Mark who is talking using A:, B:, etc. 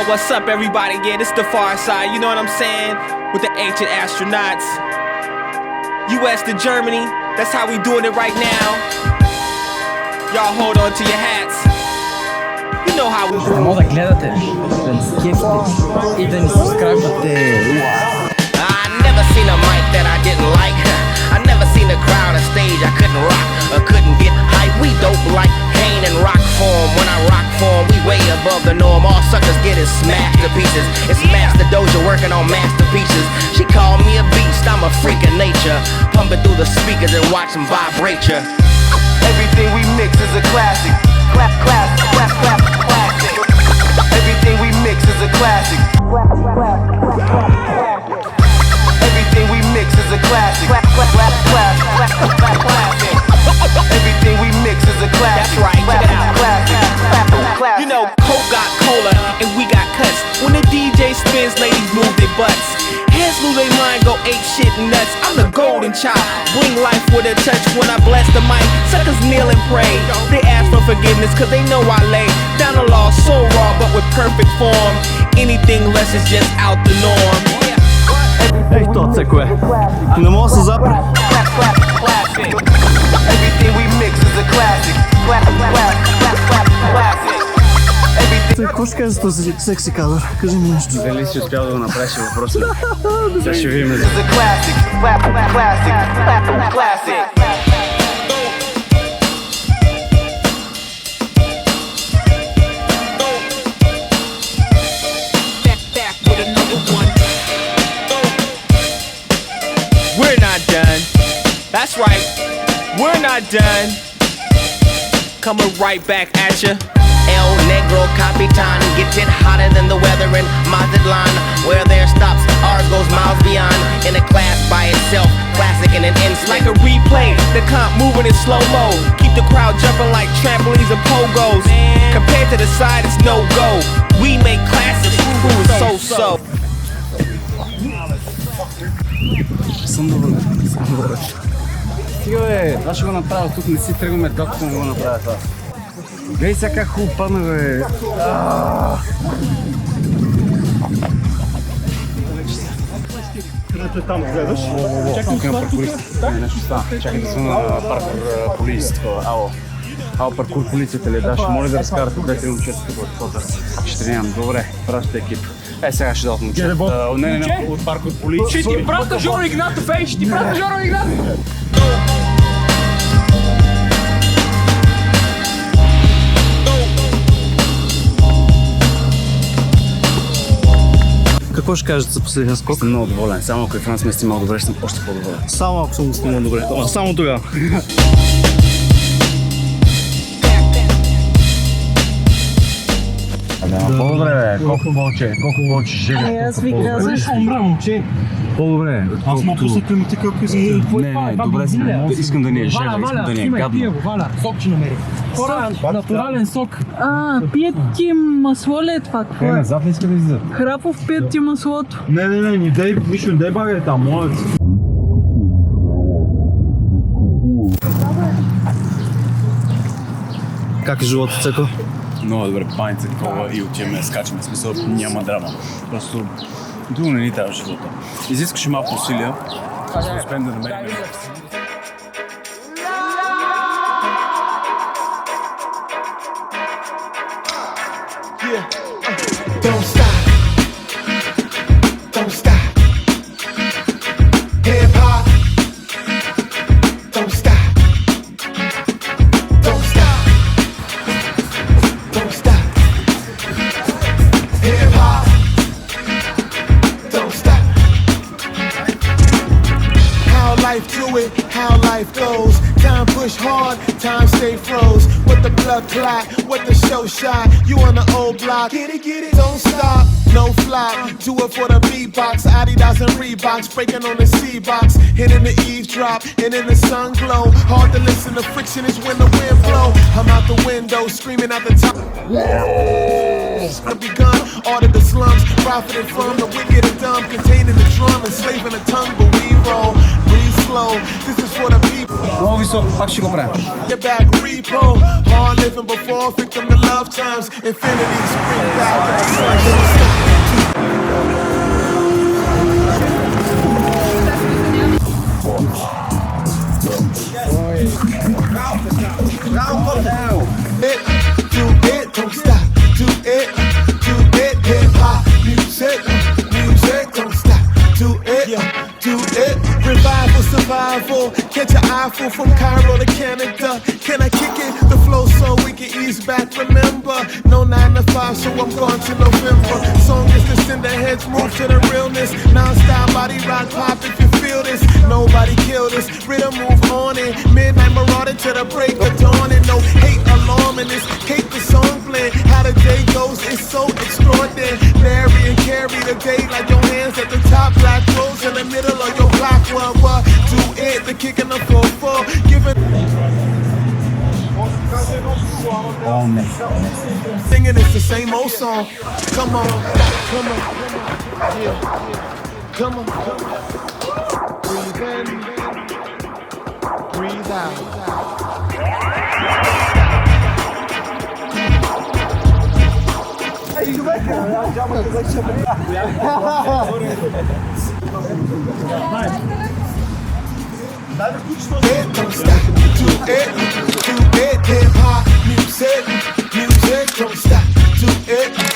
A: what's up, everybody? Yeah, this the Far Side, you know what I'm saying? With the ancient astronauts. US to Germany, that's how we doing it right now. Y'all hold on to your hats. You know how we do.
B: Мога да гледате, да ни скефте и да ни subscribe-ате.
C: I never seen a mic that I didn't like. I never seen a crowd on stage I couldn't rock or couldn't get hype. We dope like pain and rock form. When I rock form, we way above the norm. All suckers get is smashed to pieces. It's Master Doja working on masterpieces. She called me a beast, I'm a freak of nature. Pumping through the speakers and watch them vibrate ya. Everything we mix is a classic. Classic. Everything we mix is a classic. Everything we mix is a classic. Everything we mix is a classic.
A: That's right, check it out.
C: Classic.
A: You know, Coke got cola and we got cuts. When the DJ spins, ladies move their butts. Hands lose their mind, go ape shit nuts. I'm the golden child, bring life with a touch. When I bless the mic, suckers kneel and pray. They ask for forgiveness cause they know I lay down the law so raw but with perfect form. Anything less is just out the norm.
D: Ей то, цекове. Не мога да се запре.
C: Everything we mix is a classic.
D: Какво ще кажеш за този секси кадър? Кажи ми нещо.
B: Дали си успял да го направиш е въпросът. Сега ще видим.
C: It's a classic. Classic.
A: Back with another one. We're not done. That's right. We're not done. Coming right back at ya.
C: El Negro Capitan gets it hotter than the weather in Mazatlan. Where there stops, ours goes miles beyond. In a class by itself, classic in an instant.
A: Like a replay, the comp moving in slow-mo. Keep the crowd jumping like trampolines and pogos. Compared to the side, it's no-go. We make classics, who is so-so.
B: Съм добър. Стига бе, това ще го направя тук, не си тръгваме докато не го направя това. Гледай сега как хубаво падна бе.
D: Където е там, гледаш?
B: Тук има паркурист. Нещо стана. Чакай да съм на паркур полиция. Ало, паркур полицията ли? Да, ще моля да разкарате 2-3 момчета тук от фото. Ще тренирам. Добре, пращате екип. Сега ще дадат момчета. Не, от паркур полиция.
A: Ще ти прата Жоро Игнатов, ей! Ще ти прата Жоро Игнатов!
D: Какво ще кажете за последния скок?
B: Съм много доволен. Само ако и Франц ме снимал добре, ще съм още по-доволен.
D: Само ако съм го снимал добре. Само тогава.
B: По-добре, бе. Колко повече жили.
D: Аз ви казваш, умра, момче.
B: По-добре.
D: Аз мога да се климати колко искаш.
B: Не, добре си. Искам да ни е жега, искам да ни е гадно.
E: Валя, сок ще намери. Натурален сок.
F: Пият ти масло ли е това? Какво е?
B: Назад ли иска да излизат?
F: Храпов пият ти маслото.
D: Не, ни дай, Мишо, дай багай там, моля ти. Как е живота, Цеко?
B: Много добре, паница такова и отиваме, скачаме. В смисъл, няма драма. Просто друго не ни трябва в живота. Изискаше малко усилия, за да успеем да намерим.
G: Don't stop. Don't stop. Hip hop. Don't stop. Don't stop. Don't stop. Hip hop. Don't stop. How life do it, how life goes. Time push hard, time stay froze. What the blood clot, what the show shot. You on the old block, get it, don't stop. No flop, do it for the beatbox. Adidas and Reeboks, breaking on the C-box. Hitting the eavesdrop, and in the sun glow. Hard to listen, the friction is when the wind blow. I'm out the window, screaming out the top. It's begun. Order the slums, profiting from the wicked and dumb, containing the drum, enslaving the tongue, but we roll, breathe slow. This is for the people.
B: Много високо, пак ще го правим.
G: Get back, repo. Hard living before, victim to love times. Infinity, spring back. Do it, don't stop. Do it, hip hop music, don't stop. Do it, revival, survival. Catch an eyeful from Cairo to Canada. Can I kick it? The flow so we can ease back. Remember, no 9 to 5, so I'm going to November. Song is to send the heads move to the realness. Non-style body rock pop if you feel this. Nobody kill this. Rhythm move on it. Midnight marauding to the break of dawn. And no hate alarm in this. Hate the song blend. How the day goes is so extraordinary. And carry the day like your hands at the top. Black rose in the middle of your block. What? Do it. The kick in the 4-4. Giving. Singing it's the same old song. Come on. Yeah. Come on. Breathe in. Breathe out. Don't stop. Do it, hip hop music, don't stop. Do it.